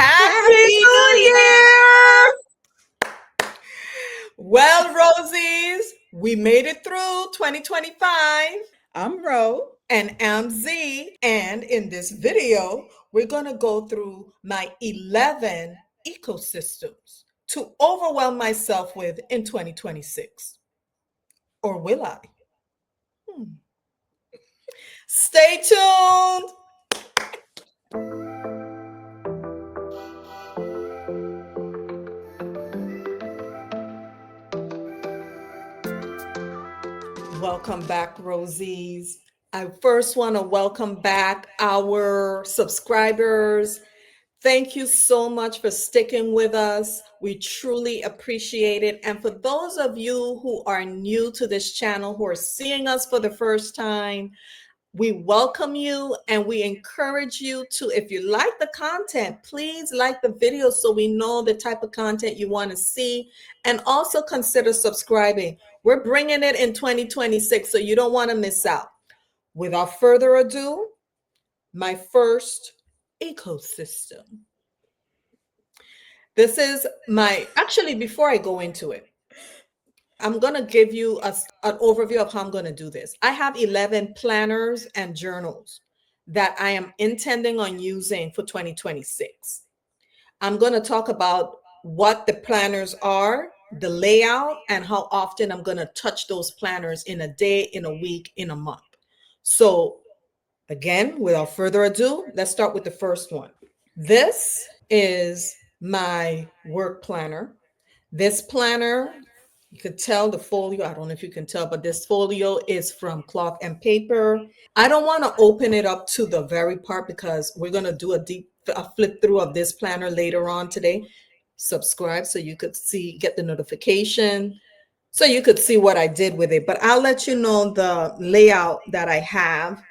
Happy Happy New New Year! Well, Rosies, we made it through 2025. I'm Ro. And I'm Z. And in this video, we're going to go through my 11 ecosystems to overwhelm myself with in 2026. Or will I? Hmm. Stay tuned. Welcome back, Rosies. I first want to welcome back our subscribers. Thank you so much for sticking with us. We truly appreciate it. And for those of you who are new to this channel, who are seeing us for the first time, we welcome you and we encourage you to, if you like the content, please like the video so we know the type of content you want to see, and also consider subscribing. We're bringing it in 2026, so you don't want to miss out. Without further ado, my first ecosystem. This is actually, before I go into it, I'm going to give you an overview of how I'm going to do this. I have 11 planners and journals that I am intending on using for 2026. I'm going to talk about what the planners are, the layout, and how often I'm going to touch those planners in a day, in a week, in a month. So, again, without further ado, let's start with the first one. This is my work planner. This planner, you could tell the folio, I don't know if you can tell, but this folio is from Cloth and Paper. I don't want to open it up to the very part because we're going to do a flip through of this planner later on today. Subscribe so you could get the notification, so you could see what I did with it. But I'll let you know the layout that I have.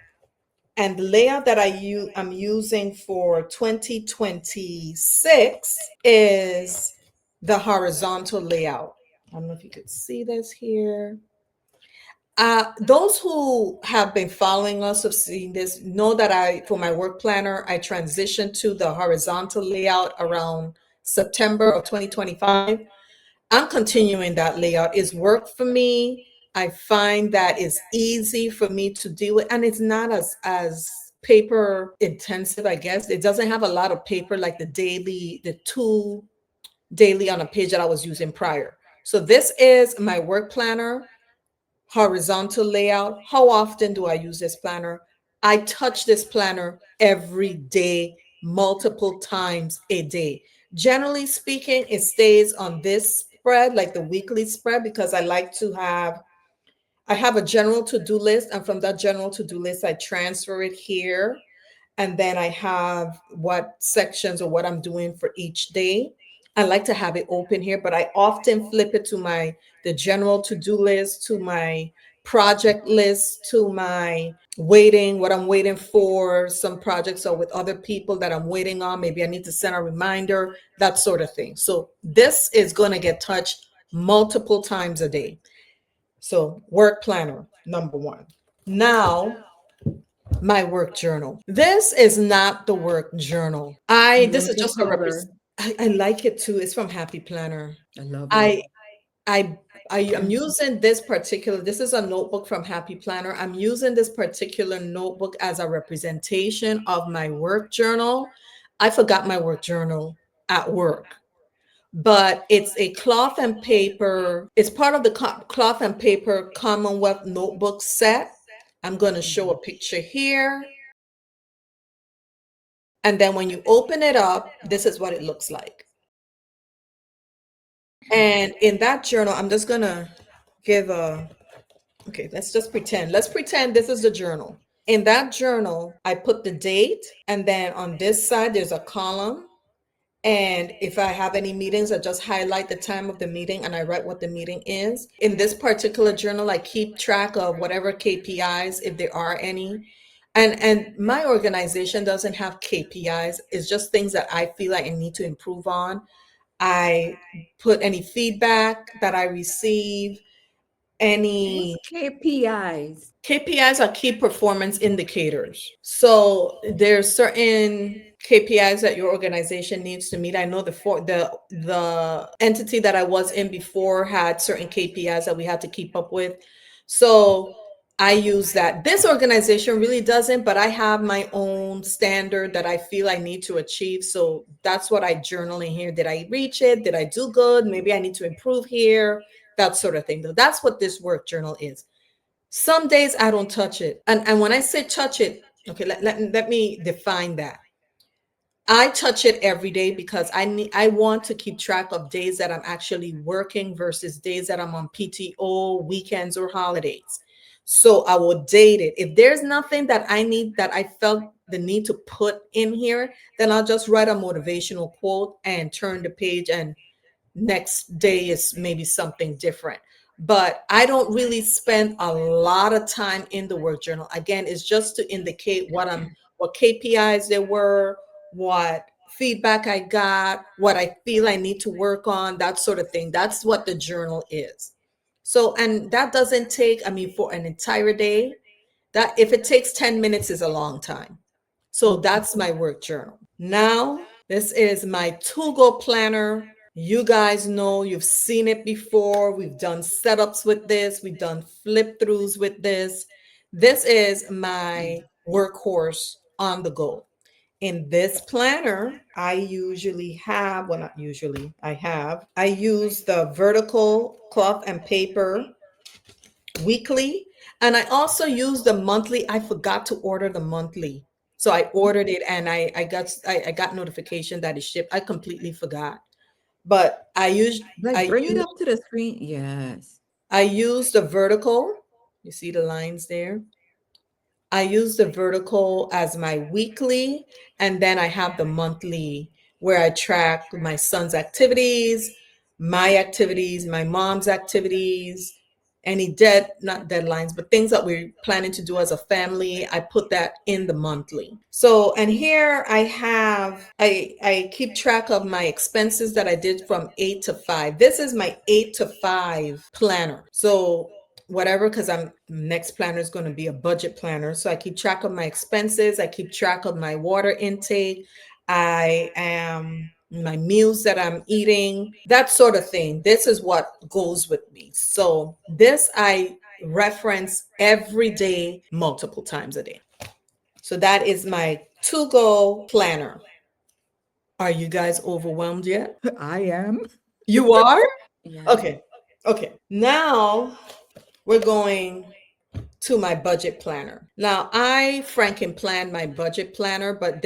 And the layout that I'm using for 2026 is the horizontal layout. I don't know if you could see this here. Those who have been following us have seen this, know that for my work planner, I transitioned to the horizontal layout around September of 2025. I'm continuing that layout. It's worked for me. I find that it's easy for me to deal with, and it's not as paper intensive, I guess. It doesn't have a lot of paper like the two daily on a page that I was using prior. So this is my work planner, horizontal layout. How often do I use this planner? I touch this planner every day, multiple times a day. Generally speaking, it stays on this spread, like the weekly spread, because I have a general to-do list, and from that general to-do list, I transfer it here. And then I have what sections or what I'm doing for each day. I like to have it open here, but I often flip it to the general to-do list, to my project list, to my what I'm waiting for, some projects or with other people that I'm waiting on. Maybe I need to send a reminder, that sort of thing. So this is going to get touched multiple times a day. So work planner, number one. Now, my work journal. This is not the work journal. I This love is the just a color. I like it too. It's from Happy Planner. I love it. I I I am using this is a notebook from Happy Planner. I'm using this particular notebook as a representation of my work journal. I forgot my work journal at work, but it's a cloth and paper. It's part of the cloth and paper Commonwealth notebook set. I'm going to show a picture here. And then when you open it up, this is what it looks like. And in that journal, I'm just going to okay, let's pretend this is the journal. In that journal, I put the date, and then on this side, there's a column. And if I have any meetings, I just highlight the time of the meeting and I write what the meeting is. In this particular journal, I keep track of whatever KPIs, if there are any. And my organization doesn't have KPIs. It's just things that I feel like I need to improve on. I put any feedback that I receive, any What's KPIs? KPIs are key performance indicators. So there's certain KPIs that your organization needs to meet. I know the entity that I was in before had certain KPIs that we had to keep up with. So I use that. This organization really doesn't, but I have my own standard that I feel I need to achieve. So that's what I journal in here. Did I reach it? Did I do good? Maybe I need to improve here. That sort of thing. Though that's what this work journal is. Some days I don't touch it. And when I say touch it, okay, let me define that. I touch it every day because I want to keep track of days that I'm actually working versus days that I'm on PTO, weekends, or holidays. So I will date it. If there's nothing that I need that I felt the need to put in here, then I'll just write a motivational quote and turn the page, and next day is maybe something different. But I don't really spend a lot of time in the work journal. Again, it's just to indicate what KPIs there were, what feedback I got, what I feel I need to work on, that sort of thing. That's what the journal is. So, and that doesn't take, I mean, for an entire day, that if it takes 10 minutes is a long time. So that's my work journal. Now, this is my to-go planner. You guys know, you've seen it before. We've done setups with this. We've done flip throughs with this. This is my workhorse on the go. In this planner, I usually have, well, not usually, I use the vertical cloth and paper weekly. And I also use the monthly. I forgot to order the monthly. So I ordered it and I got notification that it shipped. I completely forgot. But Like, I bring it use up to the screen. Yes. I use the vertical. You see the lines there? I use the vertical as my weekly, and then I have the monthly where I track my son's activities, my mom's activities, any not deadlines, but things that we're planning to do as a family. I put that in the monthly. So, and here I keep track of my expenses that I did from 8 to 5. This is my 8 to 5 planner. So whatever, because I'm next planner is going to be a budget planner. So I keep track of my expenses. I keep track of my water intake. I am my meals that I'm eating, that sort of thing. This is what goes with me. So this I reference every day, multiple times a day. So that is my to-go planner. Are you guys overwhelmed yet? I am. You are? Yeah. Okay. Okay. Now we're going to my budget planner. Now, I Franken planned my budget planner, but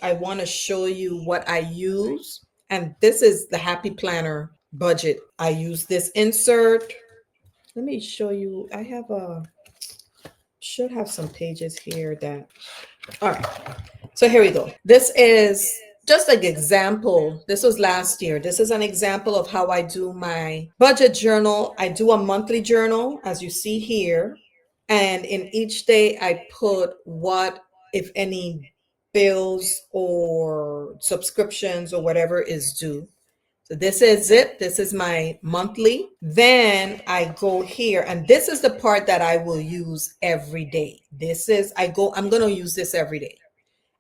I want to show you what I use. And this is the Happy Planner budget. I use this insert. Let me show you. Should have some pages here all right. So here we go. This is just an example. This was last year. This is an example of how I do my budget journal. I do a monthly journal, as you see here. And in each day, I put what, if any, bills or subscriptions or whatever is due. So this is it. This is my monthly. Then I go here, and this is the part that I will use every day. I'm going to use this every day,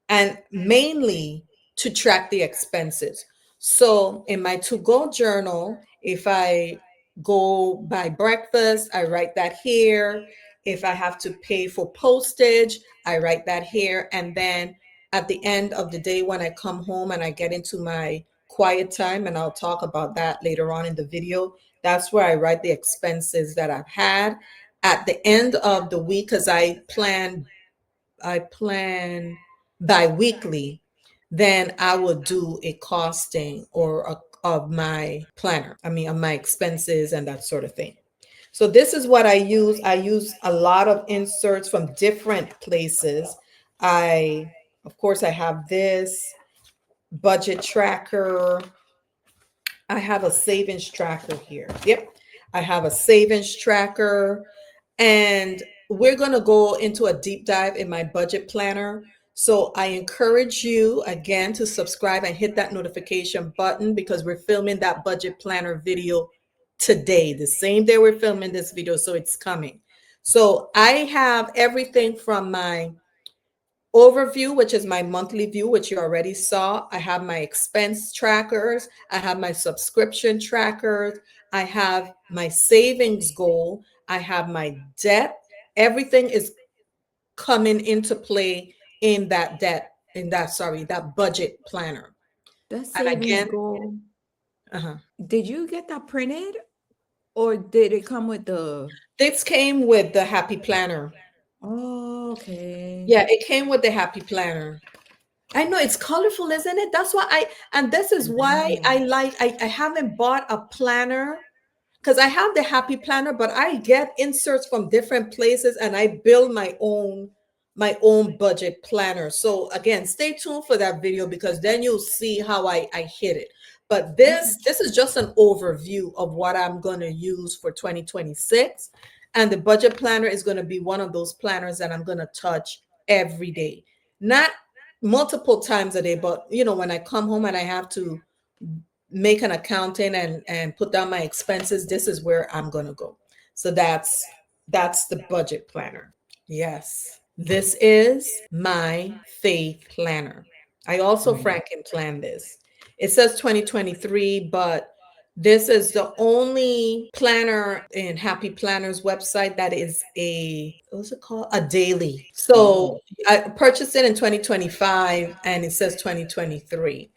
and mainly to track the expenses. So in my to-go journal, if I go buy breakfast, I write that here. If I have to pay for postage, I write that here. And then at the end of the day, when I come home and I get into my quiet time, and I'll talk about that later on in the video, that's where I write the expenses that I've had. At the end of the week, because I plan bi-weekly, then I will do a costing of my planner. I mean, of my expenses and that sort of thing. So this is what I use. I use a lot of inserts from different places. Of course, I have this budget tracker. I have a savings tracker here. Yep. I have a savings tracker. And we're going to go into a deep dive in my budget planner. So I encourage you again to subscribe and hit that notification button, because we're filming that budget planner video today, the same day we're filming this video. So it's coming. So I have everything from my overview, which is my monthly view, which you already saw. I have my expense trackers. I have my subscription trackers. I have my savings goal. I have my debt. Everything is coming into play in that that budget planner. That And savings again, goal. uh-huh. Did you get that printed or did it come with the? This came with the Happy Planner. Oh, okay. Yeah, it came with the Happy Planner. I know it's colorful, isn't it? That's why and this is why Yeah. I haven't bought a planner because I have the Happy Planner, but I get inserts from different places and I build my own budget planner. So again, stay tuned for that video because then you'll see how I hit it. But Okay. this is just an overview of what I'm going to use for 2026. And the budget planner is going to be one of those planners that I'm going to touch every day. Not multiple times a day, but when I come home and I have to make an accounting and put down my expenses, this is where I'm going to go. So that's the budget planner. Yes. This is my faith planner. I also Mm. Franken planned this. It says 2023, but this is the only planner in Happy Planner's website that is what's it called? A daily. Oh. So I purchased it in 2025 and it says 2023.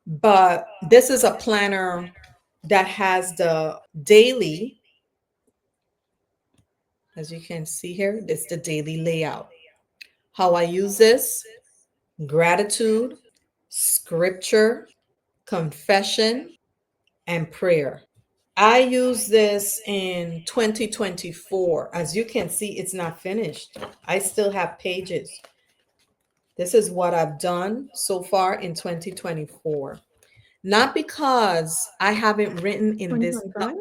But this is a planner that has the daily, as you can see here, it's the daily layout. How I use this: gratitude, scripture, confession, and prayer. I use this in 2024. As you can see, it's not finished. I still have pages. This is what I've done so far in 2024. Not because I haven't written in this. 2025?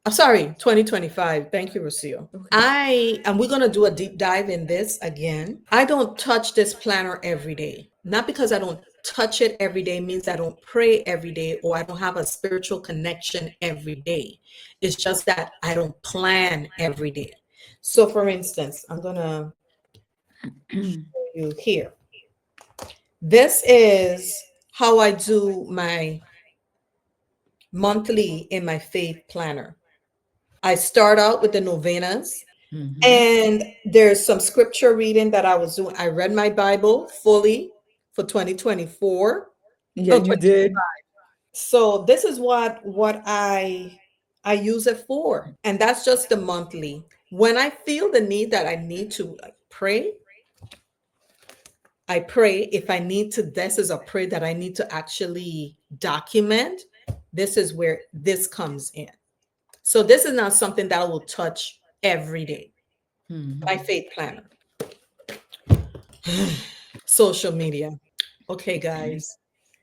I'm sorry, 2025. Thank you, Rocio. Okay. And we're going to do a deep dive in this again. I don't touch this planner every day. Not because I don't touch it every day means I don't pray every day or I don't have a spiritual connection every day. It's just that I don't plan every day. So for instance, I'm going to show you here. This is how I do my monthly in my faith planner. I start out with the novenas, Mhm. and there's some scripture reading that I was doing. I read my Bible fully for 2024. Yeah, you did. So this is what I use it for. And that's just the monthly. When I feel the need that I need to pray, I pray. If I need to, this is a prayer that I need to actually document. This is where this comes in. So this is not something that I will touch every day. My Mhm. faith planner. Social media. Okay, guys.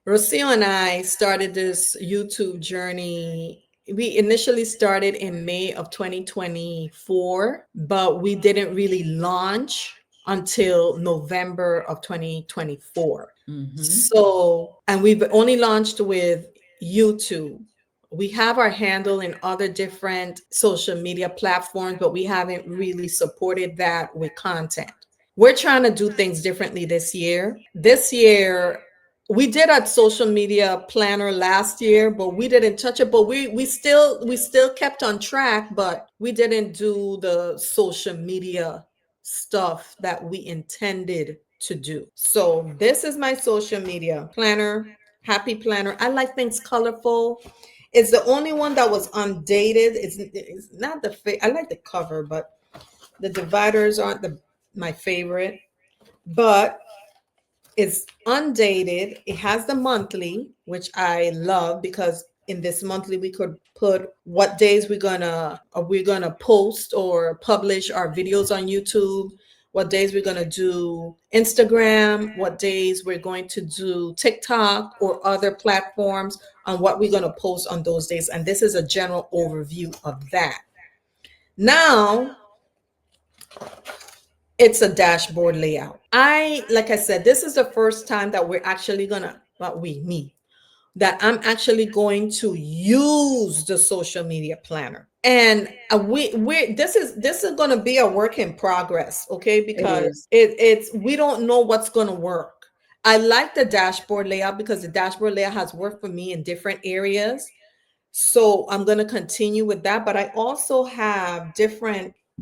Rocio and I started this YouTube journey. We initially started in May of 2024, but we didn't really launch until November of 2024. Mhm. So, and we've only launched with YouTube. We have our handle in other different social media platforms, but we haven't really supported that with content. We're trying to do things differently this year. This year, we did a social media planner last year, but we didn't touch it. But we still kept on track, but we didn't do the social media stuff that we intended to do. So this is my social media planner, Happy Planner. I like things colorful. It's the only one that was undated. It's not I like the cover, but the dividers aren't my favorite. But it's undated. It has the monthly, which I love because in this monthly we could put what days we're gonna post or publish our videos on YouTube, what days we're gonna do Instagram, what days we're going to do TikTok or other platforms, on what we're gonna post on those days. And this is a general overview of that. Now it's a dashboard layout. Like I said, this is the first time that we're actually gonna, well, me, that I'm actually going to use the social media planner. And we this is going to be a work in progress, okay? It Because is. it's we don't know what's going to work. I like the dashboard layout because the dashboard layout has worked for me in different areas. So I'm going to continue with that, but I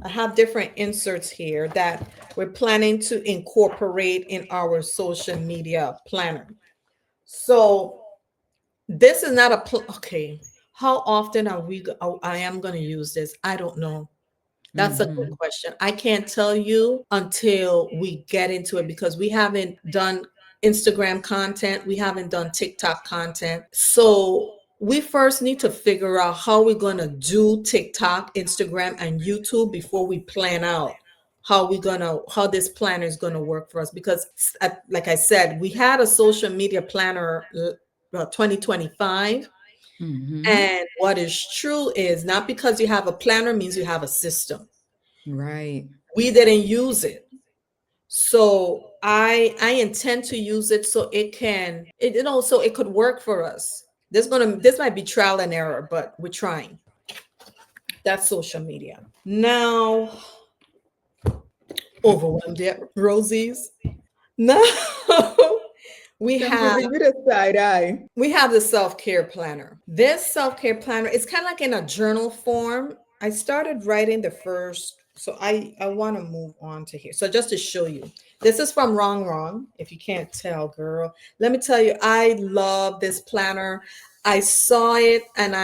have different inserts here that we're planning to incorporate in our social media planner. So this is not okay. How often are we I am going to use this? I don't know. That's a good Mm-hmm. question. I can't tell you until we get into it because we haven't done Instagram content, we haven't done TikTok content. So we first need to figure out how we're going to do TikTok, Instagram, and YouTube before we plan out how this planner is going to work for us because like I said, we had a social media planner 2025. Mm-hmm. And what is true is not because you have a planner means you have a system. Right. We didn't use it. So I intend to use it so so it could work for us. This might be trial and error, but we're trying. That's social media. Now, overwhelmed yet, Rosies? No. we I'm have giving you the side eye. we have the self-care planner. This self-care planner is kind of like in a journal form. I started writing the first, so I want to move on to here. So just to show you, this is from Wrong Wrong. If you can't tell, girl, let me tell you, I love this planner. I saw it and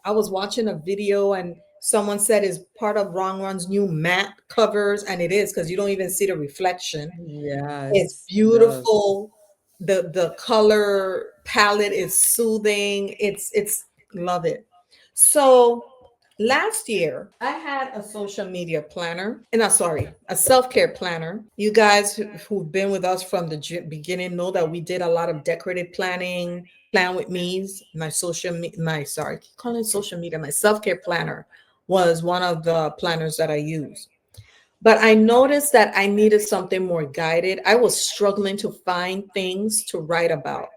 I was watching a video and someone said it's part of Wrong Wrong's new matte covers, and it is because you don't even see the reflection. It's Yes. Love. beautiful. The color palette is soothing. It's love it. So last year I had a social media planner, and sorry, a self-care planner. You guys who've been with us from the beginning know that we did a lot of decorative planning, plan with me's, my my sorry, I keep calling it social media, my self-care planner was one of the planners that I use. But I noticed that I needed something more guided. I was struggling to find things to write about.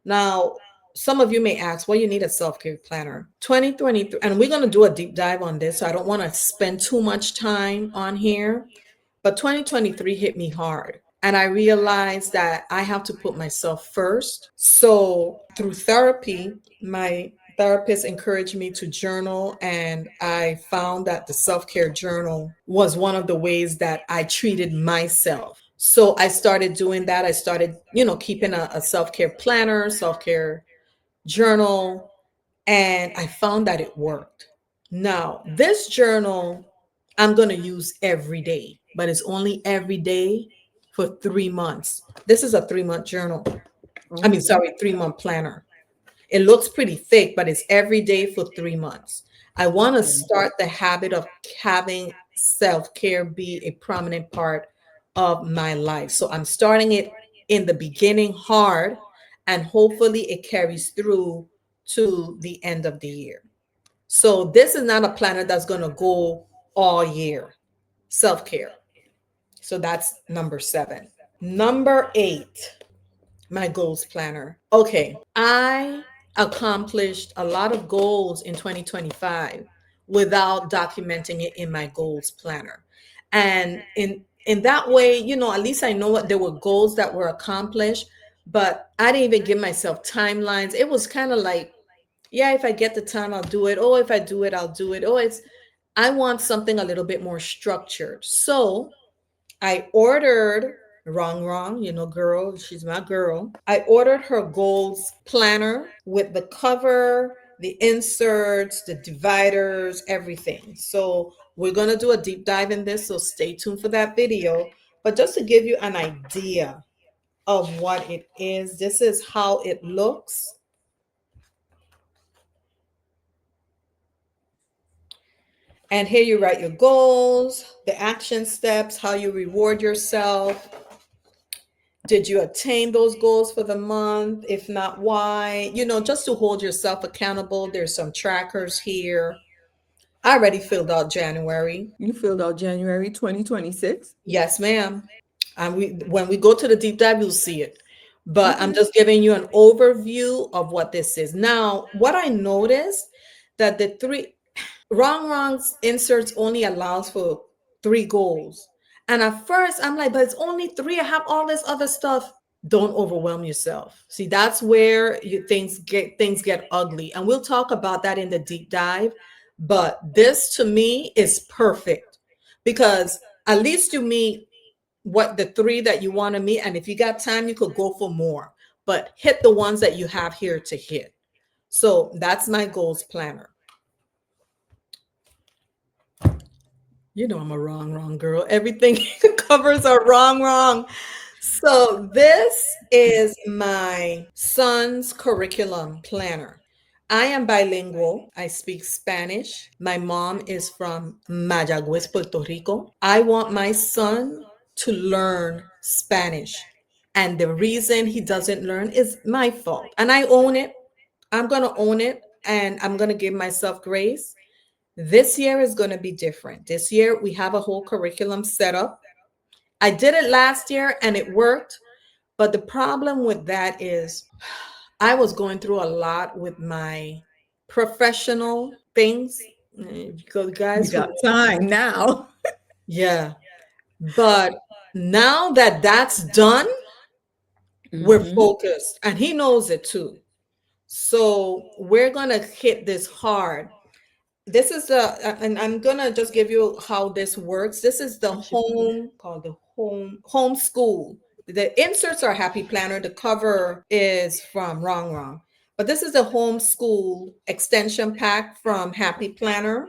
Now, some of you may ask, well, you need a self care planner. 2023, and we're going to do a deep dive on this. So I don't want to spend too much time on here. But 2023 hit me hard. And I realized that I have to put myself first. So through therapy, my therapist encouraged me to journal. And I found that the self care journal was one of the ways that I treated myself. So I started doing that. I started, keeping a self care planner, self care journal, and I found that it worked. Now, this journal I'm going to use every day, but it's only every day for 3 months. This is a 3-month journal. I mean, Okay. sorry, 3-month planner. It looks pretty thick, but it's every day for 3 months. I want to Okay. start the habit of having self care be a prominent part of my life. So I'm starting it in the beginning hard, and hopefully it carries through to the end of the year. So this is not a planner that's going to go all year. Self care. So that's number 7. Number 8, my goals planner. Okay, I accomplished a lot of goals in 2025 without documenting it in my goals planner. And in that way, at least I know what there were goals that were accomplished, but I didn't even give myself timelines. It was kind of like, yeah, if I get the time, I'll do it. Oh, if I do it, I'll do it. Oh, I want something a little bit more structured. So I ordered Wrong Wrong, girl, she's my girl. I ordered her goals planner with the cover, the inserts, the dividers, everything. So we're going to do a deep dive in this, so stay tuned for that video. But just to give you an idea of what it is, this is how it looks. And here you write your goals, the action steps, how you reward yourself. Did you attain those goals for the month? If not, why? Just to hold yourself accountable. There's some trackers here. I already filled out January. You filled out January 2026? Yes, ma'am. And when we go to the deep dive, you'll see it. but I'm Okay. just giving you an overview of what this is. Now, what I noticed that the three wrongs inserts only allows for 3 goals. And at first I'm like, but it's only 3. I have all this other stuff. Don't overwhelm yourself. See, that's where things get ugly. And we'll talk about that in the deep dive. But this to me is perfect because at least you meet what the 3 that you want to meet. And if you got time, you could go for more, but hit the ones that you have here to hit. So that's my goals planner. You know, I'm a wrong girl. Everything covers are wrong. So this is my son's curriculum planner. I am bilingual. I speak Spanish. My mom is from Mayagüez, Puerto Rico. I want my son to learn Spanish. And the reason he doesn't learn is my fault. And I own it. I'm going to own it and I'm going to give myself grace. This year is going to be different. This year, we have a whole curriculum set up. I did it last year and it worked. But the problem with that is I was going through a lot with my professional things. Because You guys who, got time now. yeah. But now that that's done, we're Hmm. focused. And he knows it too. So we're going to hit this hard. This is and I'm gonna just give you how this works. This is the I should put it. home called the home school. The inserts are Happy Planner. The cover is from Wrong. But this is the home school extension pack from Happy Planner.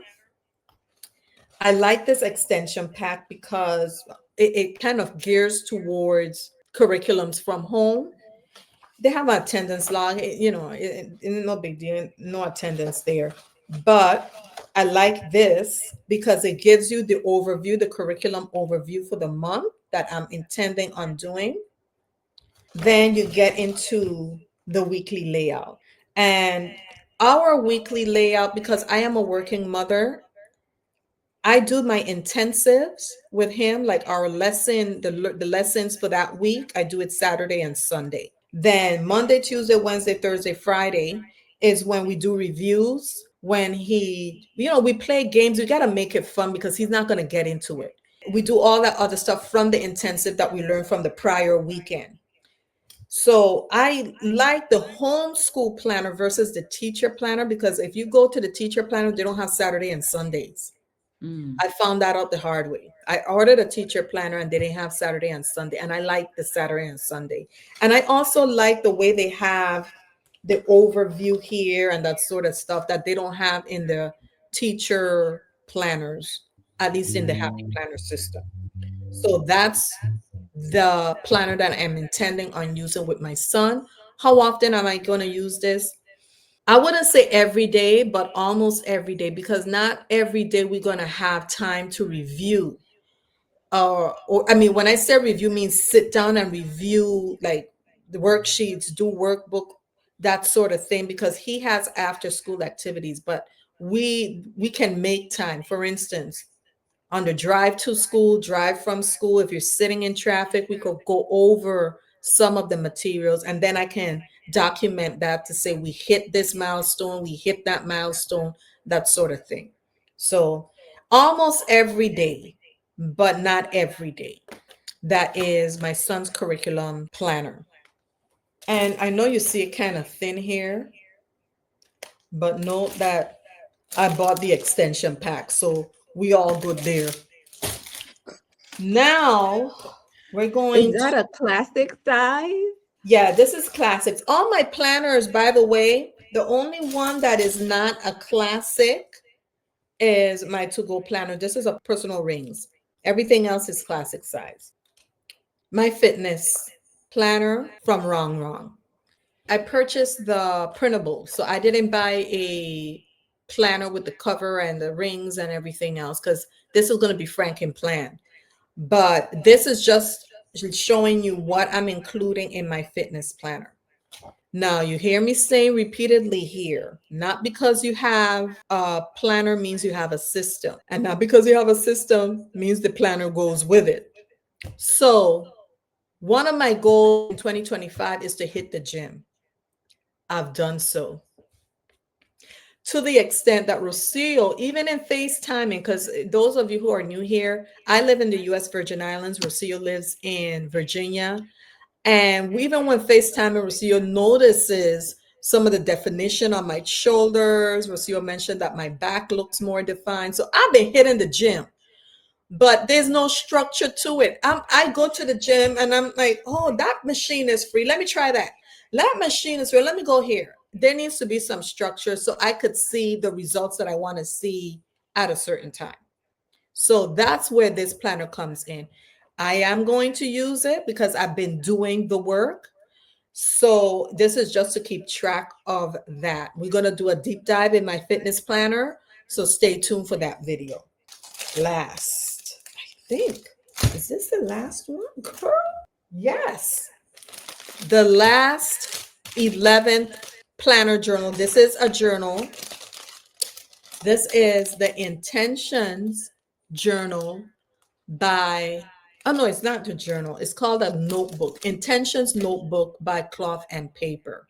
I like this extension pack because it kind of gears towards curriculums from home. They have an attendance log, no big deal, no attendance there. But I like this because it gives you the overview, the curriculum overview for the month that I'm intending on doing. Then you get into the weekly layout. And our weekly layout, because I am a working mother, I do my intensives with him, like our lesson, the lessons for that week. I do it Saturday and Sunday. Then Monday, Tuesday, Wednesday, Thursday, Friday is when we do reviews. When we play games, we got to make it fun because he's not going to get into it. We do all that other stuff from the intensive that we learned from the prior weekend. So I like the homeschool planner versus the teacher planner because if you go to the teacher planner, they don't have Saturday and Sundays. Mm. I found that out the hard way. I ordered a teacher planner and they didn't have Saturday and Sunday. And I like the Saturday and Sunday. And I also like the way they have the overview here and that sort of stuff that they don't have in the teacher planners, at least in the Happy Planner system. So that's the planner that I'm intending on using with my son. How often am I going to use this? I wouldn't say every day, but almost every day, because not every day we're going to have time to review. Or I mean, when I say review, means sit down and review like the worksheets, do workbook, that sort of thing, because he has after school activities, but we can make time. For instance, on the drive to school, drive from school, if you're sitting in traffic, we could go over some of the materials and then I can document that to say we hit this milestone, we hit that milestone, that sort of thing. So almost every day, but not every day. That is my son's curriculum planner. And I know you see it kind of thin here, but note that I bought the extension pack. So we all good there. Now we're Is going that to, a classic size? yeah, this is classics. All my planners, by the way, the only one that is not a classic is my to go planner. This is a personal rings. Everything else is classic size. My fitness planner from Wrong. I purchased the printable. So I didn't buy a planner with the cover and the rings and everything else because this is going to be Franken plan. But this is just showing you what I'm including in my fitness planner. Now, you hear me say repeatedly here, not because you have a planner means you have a system, and not because you have a system means the planner goes with it. So, One of my goals in 2025 is to hit the gym. I've done so to the extent that Rocio, even in FaceTiming, because those of you who are new here, I live in the US Virgin Islands. Rocio lives in Virginia. And even when FaceTiming, Rocio notices some of the definition on my shoulders. Rocio mentioned that my back looks more defined. So I've been hitting the gym, but there's no structure to it. I go to the gym and I'm like, oh, that machine is free. Let me try that. That machine is free. Let me go here. There needs to be some structure so I could see the results that I want to see at a certain time. So that's where this planner comes in. I am going to use it because I've been doing the work. So this is just to keep track of that. We're going to do a deep dive in my fitness planner. So stay tuned for that video. Last, I think, is this the last one, girl? Yes. The last 11th planner journal. This is a journal. This is the Intentions Journal by, oh no, it's not the journal. It's called a notebook, Intentions Notebook by Cloth and Paper.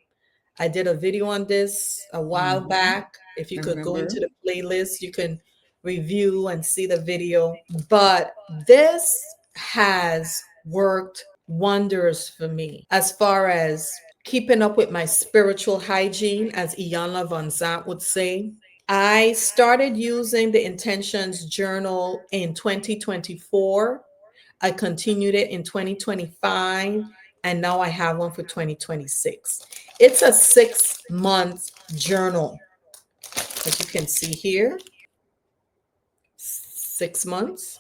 I did a video on this a while back. If you could go into the playlist, you can review and see the video. But this has worked wonders for me as far as keeping up with my spiritual hygiene, as Iyanla Van Zant would say. I started using the Intentions Journal in 2024. I continued it in 2025, and now I have one for 2026. It's a 6-month journal, as you can see here, 6 months.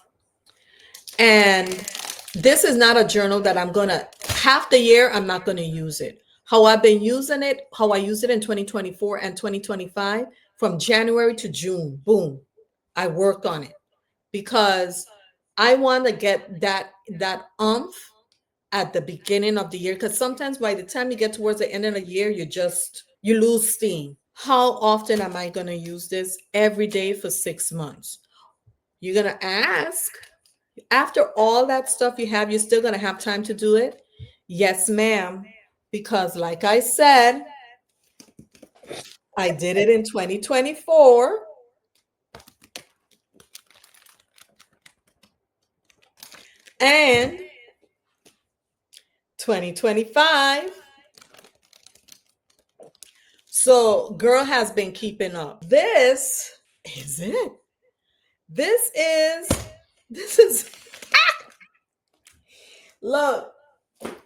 And this is not a journal that I'm gonna, half the year, I'm not gonna use it. How I've been using it, how I use it in 2024 and 2025, from January to June, boom, I worked on it because I want to get that umph at the beginning of the year, because sometimes by the time you get towards the end of the year, you lose steam. How often am I going to use this? Every day for 6 months. You're going to ask, after all that stuff you have, you're still going to have time to do it? Yes, ma'am. Because like I said, I did it in 2024. And 2025. So girl has been keeping up. This is it. This is look,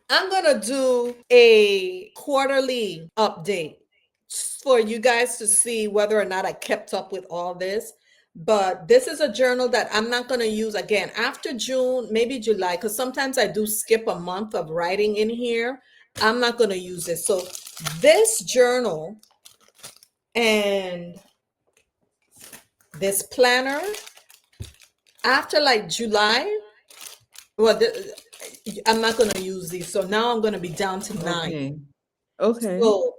I'm gonna do a quarterly update for you guys to see whether or not I kept up with all this. But this is a journal that I'm not going to use again after June, maybe July, because sometimes I do skip a month of writing in here. I'm not going to use it. So this journal and this planner, after like July, well, I'm not going to use these. So now I'm going to be down to 9. Okay. So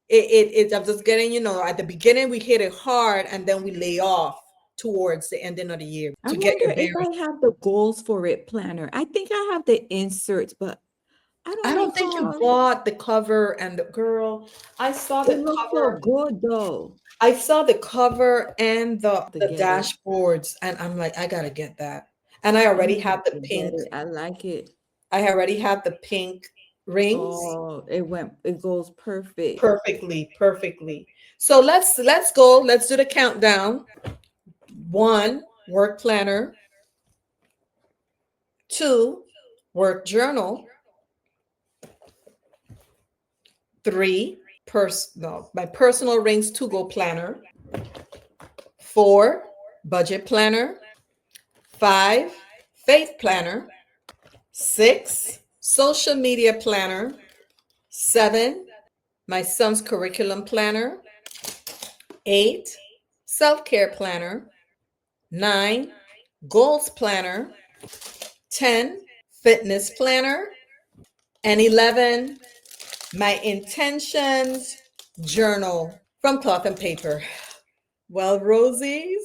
I'm just getting, at the beginning we hit it hard and then we lay off towards the ending of the year I to get your wonder if bearings. I have the goals for it planner. I think I have the inserts, but I don't think you bought the cover and the girl. I saw the It looks cover. so good though. I saw the cover and the get it. dashboards, and I'm like, I gotta get that. And I already have the pink. I like it. I already have the pink rings. Oh, it goes perfect. Perfectly. So let's go. Let's do the countdown. 1, work planner. 2, work journal. 3, my personal rings to go planner. 4, budget planner. 5, faith planner. 6, social media planner. 7, my son's curriculum planner. 8, self-care planner. 9, goals planner. 10, fitness planner. And 11, my intentions journal from Cloth and Paper. Well, Rosies,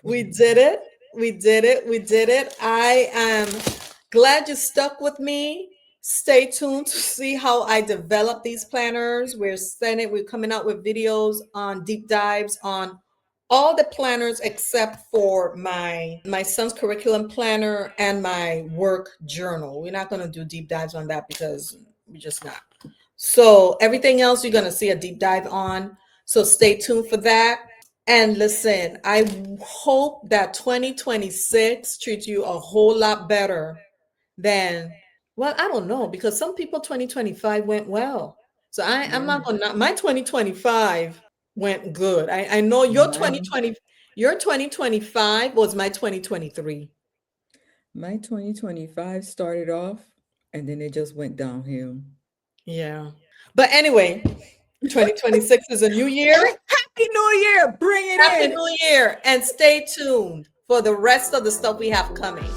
we did it. I am glad you stuck with me. Stay tuned to see how I develop these planners. We're coming out with videos on deep dives on all the planners except for my son's curriculum planner and my work journal. We're not going to do deep dives on that because we're just not. So everything else you're going to see a deep dive on. So stay tuned for that. And listen, I hope that 2026 treats you a whole lot better than, well, I don't know, because some people 2025 went well. So I'm not Yeah. gonna, my 2025 went good. I know your Mine, 2025 was my 2023. my 2025 started off and then it just went downhill. Yeah. But anyway, 2026 is a new year. Happy New Year! Bring it Happy in. New Year. And stay tuned for the rest of the stuff we have coming.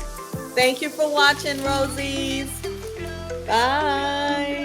Thank you for watching, Rosies. Bye.